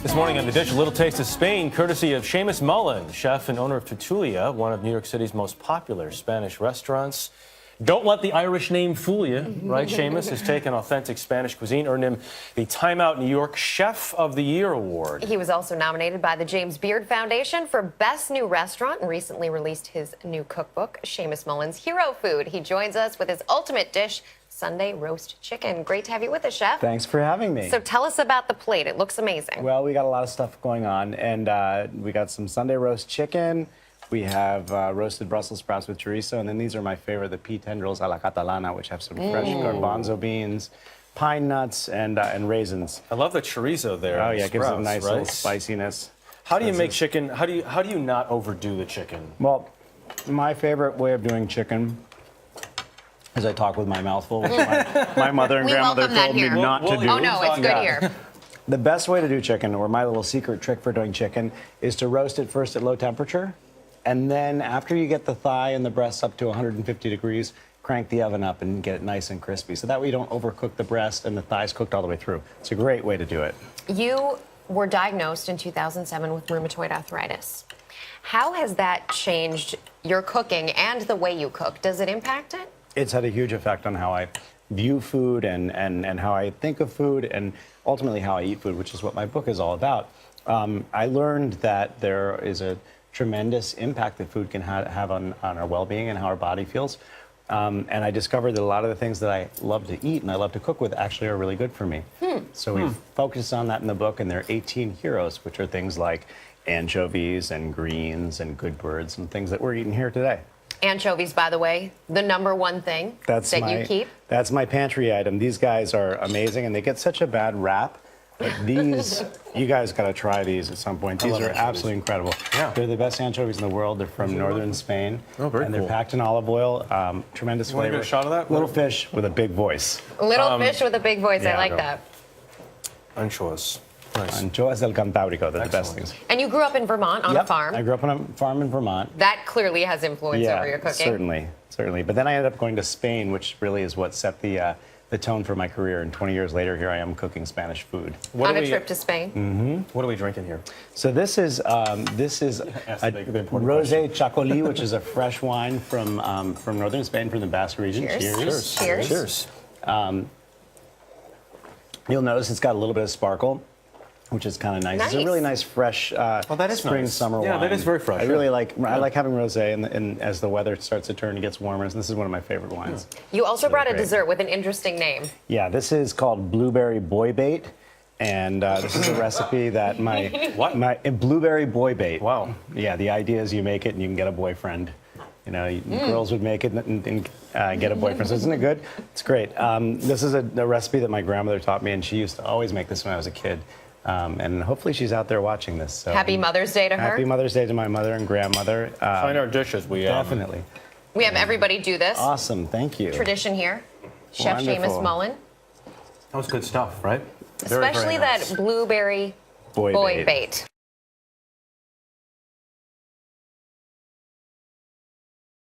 This morning on The Dish, a little taste of Spain, courtesy of Seamus Mullen, chef and owner of Tertulia, one of New York City's most popular Spanish restaurants. Don't let the Irish name fool you, right? Seamus has taken authentic Spanish cuisine, earned him the Time Out New York Chef of the Year award. He was also nominated by the James Beard Foundation for Best New Restaurant and recently released his new cookbook, Seamus Mullen's Hero Food. He joins us with his ultimate dish, Sunday roast chicken. Great to have you with us, Chef. Thanks for having me. So tell us about the plate. It looks amazing. Well, we got a lot of stuff going on, and we got some Sunday roast chicken. We have roasted Brussels sprouts with chorizo, and then these are my favorite, the pea tendrils a la catalana, which have some fresh garbanzo beans, pine nuts, and raisins. I love the chorizo there. Oh yeah, it gives it a nice right? little spiciness. How do you make chicken? How do you not overdo the chicken? Well, my favorite way of doing chicken is I talk with my mouth full, which my mother and grandmother told me not to do. Oh no, it's good here. The best way to do chicken, or my little secret trick for doing chicken, is to roast it first at low temperature. And then after you get the thigh and the breast up to 150 degrees, crank the oven up and get it nice and crispy. So that way you don't overcook the breast and the thigh's cooked all the way through. It's a great way to do it. You were diagnosed in 2007 with rheumatoid arthritis. How has that changed your cooking and the way you cook? Does it impact it? It's had a huge effect on how I view food and how I think of food and ultimately how I eat food, which is what my book is all about. I learned that there is a tremendous impact that food can have on our well-being and how our body feels. And I discovered that a lot of the things that I love to eat and I love to cook with actually are really good for me. So we've focused on that in the book, and there are 18 heroes, which are things like anchovies and greens and good birds and things that we're eating here today. Anchovies, by the way, the #1 thing you keep. That's my pantry item. These guys are amazing, and they get such a bad rap. But these, you guys got to try these at some point. These are absolutely incredible. Yeah. They're the best anchovies in the world. They're from northern Spain. Oh, very and cool. they're packed in olive oil. Tremendous You want to flavor. get a shot of that? Little fish with a big voice. Little fish with a big voice. yeah, I like go. that. Anchoas. Nice. Anchoas del Cantábrico. They're the best things. And you grew up in Vermont on a farm. I grew up on a farm in Vermont. That clearly has influence over your cooking. Certainly. But then I ended up going to Spain, which really is what set the tone for my career. And 20 years later, here I am cooking Spanish food. On a trip to Spain. What are we drinking here? So this is a rosé chacoli, which is a fresh wine from northern Spain, from the Basque region. Cheers. Cheers. You'll notice it's got a little bit of sparkle, which is kind of nice. It's a really nice, fresh that is spring, nice. summer wine. Yeah, that is very fresh. I really like having rosé, and as the weather starts to turn, it gets warmer. So this is one of my favorite wines. You also brought a dessert with an interesting name. Yeah, this is called blueberry boy bait. And this is a recipe that my blueberry boy bait. Wow. Yeah, the idea is you make it and you can get a boyfriend. You know, girls would make it and get a boyfriend. So isn't it good? It's great. This is a recipe that my grandmother taught me, and she used to always make this when I was a kid. And hopefully she's out there watching this. So, Happy Mother's Day to her. Happy Mother's Day to my mother and grandmother. Find our dishes. We definitely. We have everybody do this. Awesome. Thank you. Tradition here. Chef Wonderful. Seamus Mullen. That was good stuff, right? Especially that blueberry boy bait.